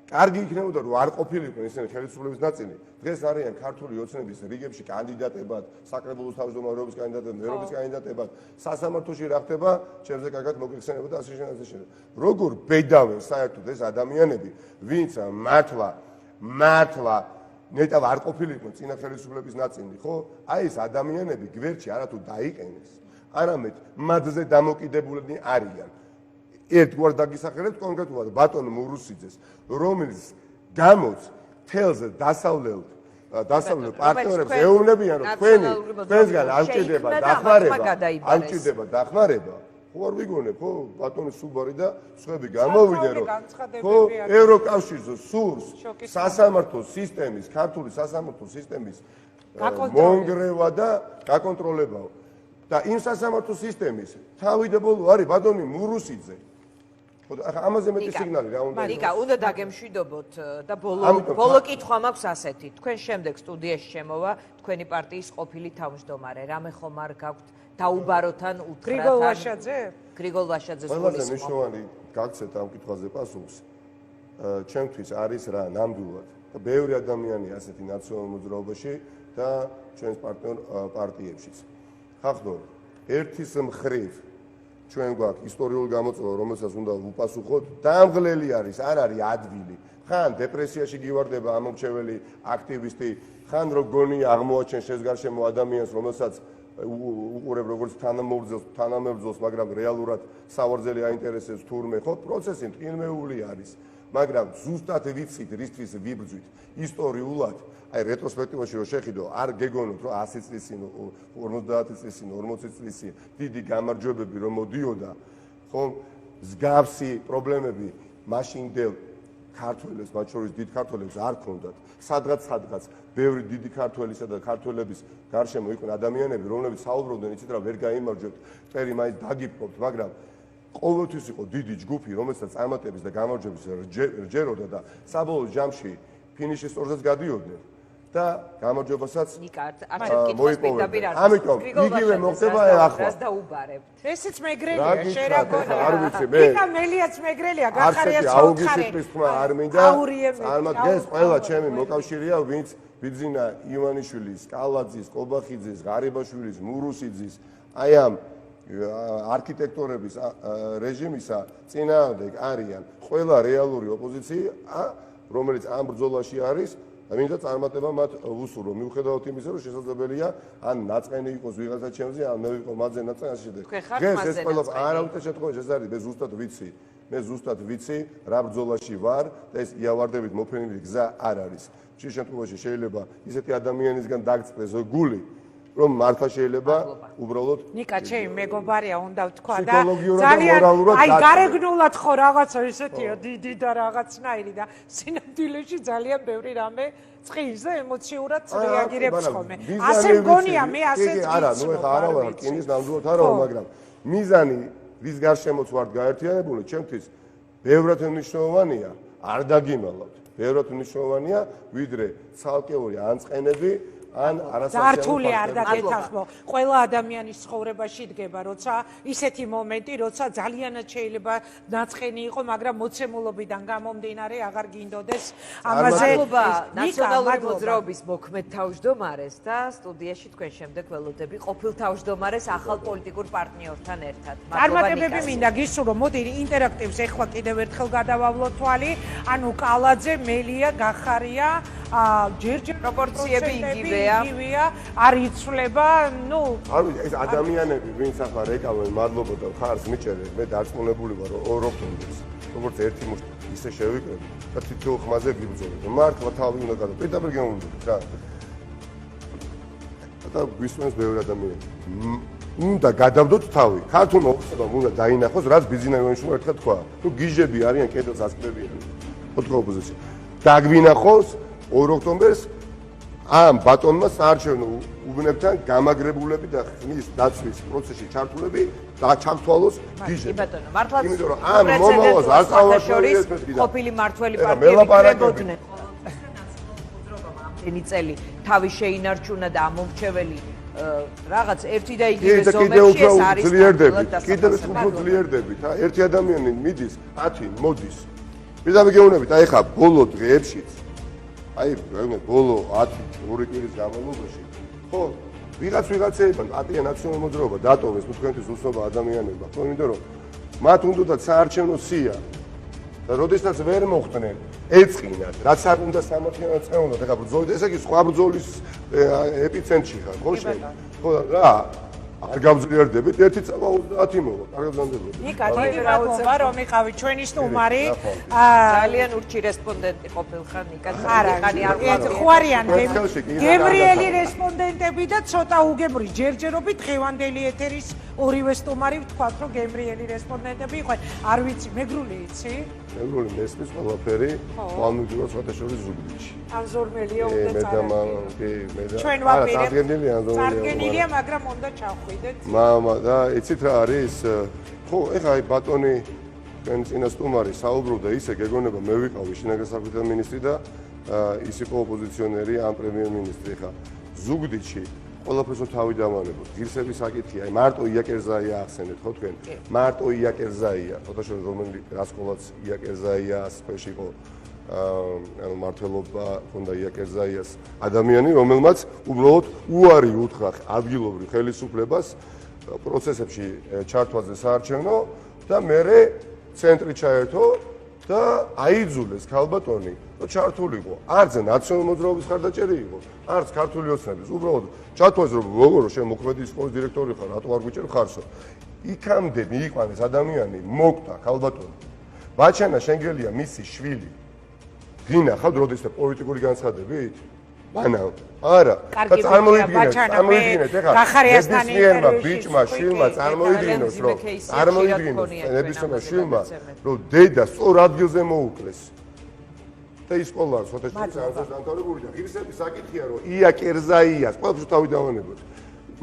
კარგი იქნებოდა რომ არ ყოფილიყო ესენი ხელისუფლების ნაწილი. დღეს არიან ქართული ოცნების რიგებში კანდიდატებად, საკრებულოს თავმჯდომარეობის კანდიდატებად, მერობის კანდიდატებად, სასამართლოში რა ხდება, ჩემზე კარგად მოგეხსენება და ასე შემდეგ. როგორ ბედავენ საერთოდ ეს ადამიანები, ვინც მართლა ნეტავ არ ყოფილიყო წინა ხელისუფლების ნაწილი, ხო? აი ეს ადამიანები გვერდში არათუ დაიყენეს, არამედ მათზე დამოკიდებულნი არიან. ერთგვარ დაგისახელეთ კონკრეტულად ბატონ მურუსიძეს, რომელიც გამოც თელზე დასავლელ პარტნიორებს ეუბნებიან, რომ თქვენგან არ ჭირდება დახმარება. ხო არ ვიგონებ, ხო ბატონი სუბარი და სხვები გამოვიდნენ, რომ ხო ევროკავშირზე სურს სასამართლო სისტემის, ქართული სასამართლო სისტემის მონგრევა და გაკონტროლებაო. და იმ სასამართლო სისტემის თავი და ბოლო არის ბატონი მურუსიძე. ახლა ამაზე მეტი სიგნალი რა უნდა იყოს? მარიკა, უნდა დაგემშვიდობოთ და ბოლო კითხვა მაქვს ასეთი. თქვენ შემდეგ სტუდიაში შემოვა თქვენი პარტიის ყოფილი თავმჯდომარე. რამე ხომ არ გაქვთ დაუბაროთ ან უთხრათ? გრიგოლ ვაშაძეს ყველაზე მნიშვნელოვანი გაგცეთ ამ კითხვაზე პასუხს. ჩემთვის არის რა ნამდვილად და ბევრი ადამიანია ასეთი ნაციონალურ მოძრაობაში და ჩვენს პარტნიორ პარტიებშიც. ხახდო, ერთის მხრივ ჩვენ გვაქვს ისტორიული გამოწვევა, რომელსაც უნდა ვუპასუხოთ, დამღლელი არის, არ არის ადვილი. ხან დეპრესიაში გივარდება ამომრჩეველი აქტივისტი, ხან რო გონია აღმოაჩენ შენს გარშემო ადამიანს, რომელსაც უყურებ როგორც თანამებრძოლს, მაგრამ რეალურად სავარძელი აინტერესებს თურმე, ხო, პროცესი მტკივნეული არის, მაგრამ ზუსტად ვიცით, რისთვის ვიბრძვით ისტორიულად. აი რეტროსპექტივაში რო შეხედო, არ გეგონოთ რომ 100 წლის წინ, 50 წლის წინ, 40 წლის წინ დიდი გამარჯვებები რომ მოდიოდა, ხო, მსგავსი პრობლემები მაშინდელ ქართველებს, მათ შორის დიდ ქართველებს არ ქონდათ. სადღაც ბევრი დიდი ქართველისა და ქართველების გარშემო იყვნენ ადამიანები, რომლებიც საუბრობდნენ, იცით რა, ვერ გაიმარჯვებთ, წერი მაინც დაგიფრთხობთ, მაგრამ ყოველთვის იყო დიდი ჯგუფი, რომელსაც წარმატების და გამარჯვების რჯეროდა და საბოლოო ჯამში ფინიშის სწორზეც გადიოდნენ. და გამარჯვებასაც მოიპოვებდნენ. ამიტომ იგივე მოხდება ახლა. ესეც მეგრელია, შერაგონა. არ ვიცი მე. იქა მელიაც მეგრელია, გახარიას აუგისტის თქმა არ მინდა. წარმატდეს ყველა ჩემი მოკავშირეა, ვინც ბიძინა ივანიშვილის, კალაძის, კობახიძის, ღარიბაშვილის, მურუსიძის, აი ამ არქიტექტორების რეჟიმისა წინააღმდეგ არიან ყველა რეალური ოპოზიცია, რომელიც ამ ბრძოლაში არის და მინდა წარმატება მათ უსურვო. მიუხედავად იმისა, რომ შესაძლებელია ან ნაწყენი იყოს ვიღაცა ჩემზე, ან მე ვიყო მათზე ნაწყენი ასე შემდეგ. დღეს ეს ყველა არავითარ შემთხვევაში ეს არის, მე ზუსტად ვიცი. მე ზუსტად ვიცი რა ბრძოლაში ვარ და ეს იავარდებით მოფენილი გზა არ არის. შე შემთხვევაში შეიძლება ისეთი ადამიანისგან დაგწყდეს გული, რომ მართლა შეიძლება უბრალოდ ნიკა ჩემი მეგობარია უნდა ვთქვა და ძალიან აი გარეგნულად ხო რაღაცა ისეთია დიდი და რაღაცნაირი და სინამდვილეში ძალიან ბევრი რამე წყის და ემოციურად რეაგირებს ხოლმე. ასე მგონია მე ასეც ვიცი. არა, ნუ ეხა არა ვარ რკინის ნამდვილად არა, მაგრამ მიზანი ვის გარშემოც ვართ გაერთიანებული, ჩემთვის ბევრად მნიშვნელოვანია, არ დაგიმალავთ. ბევრად მნიშვნელოვანია, ვიდრე ცალკეული ანწყენები ან არასასიამოვნო არ დაგეთანხმო. ყველა ადამიანის ცხოვრებაში დგება, როცა ისეთი მომენტი, როცა ძალიანაც შეიძლება ნაწყენი იყო, მაგრამ მოცემულობიდან გამომდინარე აღარ გინდოდეს ამაზე. ნაციონალური მოძრაობის მოქმედ თავმჯდომარეს და სტუდიაში თქვენ შემდეგ ველოდები ყოფილ თავმჯდომარეს ახალ პოლიტიკურ პარტნიორთან ერთად. წარმატებები მინდა გისურვო. მოდი ინტერაქტივს ეხლა კიდევ ერთხელ გადავავლოთ თვალი. ანუ კალაძე, მელია, გახარია, ჯერჯერ პროპორციები იგივეა. არ იცვლება, ნუ არ ვიცი, ეს ადამიანები, ვინც ახლა რეკავენ, მადლობა და ხარს მიჭერეთ, მე დარწმუნებული ვარ, რომ 2 ოქტომბერს, როგორც ერთი მუშტი ისე შევიკრებ და თითოეულ ხმაზე გიბრძოლებ. მართლა თავი უნდა გადავ. პირდაპირ გემოვნებით რა. და გვისმენს ბევრი ადამიანი. უნდა გადავდოთ თავი. ქართულმა ოპოზიციამ უნდა დაინახოს, რაც ბიძინა ივანიშვილმა ერთხელ თქვა. თუ გიჟები არიან, კედელს აწკდებიან. ოთხ ოპოზიცია. დაგვინახოს 2 ოქტომბერს ამ ბატონმა საარჩევნო უბნებთან გამაგრებულები და ხმის დაცვის პროცესში ჩართულები და ჩართვალოს გიჟები. ბატონო, მართლაც იმიტომ რომ ამ მომავალს არ წავაშორეს ყოფილი მართველი პარტიები ამდენი წელი თავი შეინარჩუნა და ამომრჩეველი რაღაც ერთი და იგივე ზომებში ეს არის კიდევ უფრო ძლიერდებით. ერთი ადამიანი მიდის 10 მოდის. პირდაპირ გეუბნებით, აი ხა ბოლო დღეებშიც აი ბოლო 10 კვირის განმავლობაში ხო ვიღაცებმა პარტია ნაციონალური მოძრაობა დატოვეს თქვენთვის უსნობა ადამიანებმა ხო იმიტომ რომ მათ უნდათ საარჩევნო სია და როდესაც ვერ მოხდნენ ეწყინათ რაც არ უნდა სამართლიანად წევნოთ ეხლა ბრძოლით ესე იგი სხვა ბრძოლის ეპიცენტრში ხარ ხო ხო რა არ გავძლიერდებით ერთი წავა 30 მოვა კარგავზანდებოდი ნიკა დიდი მადლობა რომ იყავით ჩვენი სტუმარი ძალიან ურჩი რესპონდენტი ყოფილხარ ნიკა ხანი არ ხვარიან გებრიელი რესპონდენტები და ცოტა უგებრი ჯერჯერობით დღევანდელი ეთერის ორივე სტუმარი ვთქვათ რომ გებრიელი რესპონდენტები იყვნენ არ ვიცი მეგრული იცი მეგრული მესმის ყველაფერი ამუჯურა სვათაშორის ზუგდიდში ან ზორმელია უნდა წარადგენ ჩვენ ვაპირებთ წარდგენილია მაგრამ უნდა ჩავხვიდეთ მამა და იცით რა არის ხო ეხლა აი ბატონი თქვენ წინა სტუმარი საუბრობდა ისე გეგონება მე ვიყავი შინაგან საქმეთა მინისტრი და ის იყო ოპოზიციონერი ან პრემიერ-მინისტრი ხა ზუგდიდში ყველაფერს თავი დავანებოთ. ღირსების საკითხია, აი მარტო იაკერზაია ახსენეთ ხო თქვენ? მარტო იაკერზაია, ფოტოშოპი რომელი რასკოლაც იაკერზაიას ქვეშ იყო ანუ მართლობა ქონდა იაკერზაიას ადამიანი, რომელმაც უბრალოდ უარი უთხრა ადგილობრივ ხელისუფლებას პროცესებში ჩართვაზე საარჩევნო და მერე ცენტრი ჩაერთო და აიძულეს ქალბატონი რომ ჩართულიყო. არც ნაციონალური მოძრაობის ხარდაჭერი იყო, არც ქართული ოცნების. უბრალოდ ჩათვალეს რომ როგორ შენ მოქმედი სკოლის დირექტორი ხარ, რატო არ გვიჭერ ხარსო. იქამდე მიიყვანეს ადამიანი, მოკტა ქალბატონი. ბაჩანა შენგელია მისი შვილი. გინახავთ როდესაც პოლიტიკური განცხადებით? მანა არა და წარმოიდგინეთ ეხლა ნებისმიერმა ბიჭმა შვილმა წარმოიდგინოს რომ ნებისმიერმა შვილმა რომ დედა სწორ ადგილზე მოუკლეს და ის ყველა სოთაშორის დამთავრებული და ღირსების საკითხია რომ იაკერზაიას ყველაფერს თავი დავანებოთ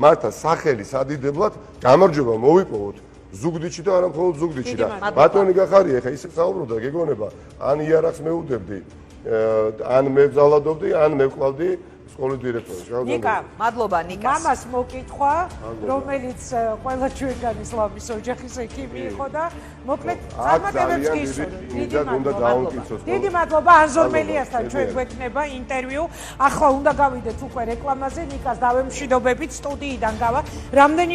მართა სახელი სადიდებლად გამარჯვება მოვიპოვოთ ზუგდიდში და არა მხოლოდ ზუგდიდში და ბატონი გახარია ეხლა ისე საუბრობდა გეგონება ან იარაღს მეუდებდი ან მე ვზალადობდი, ან მე ვყავდი სკოლის დირექტორი. ნიკა, მადლობა ნიკას. მამას მოკითხვა, რომელიც ყველა ჩვენგანის ლამის ოჯახის ექიმი იყო და მოკლედ წარმატებებს გისურვებთ. დიდი მადლობა ანზორმელიასთან ჩვენ გვექნება ინტერვიუ. ახლა უნდა გავიდეთ უკვე რეკლამაზე, ნიკას დავემშვიდობებით სტუდიიდან გავა. რამდენი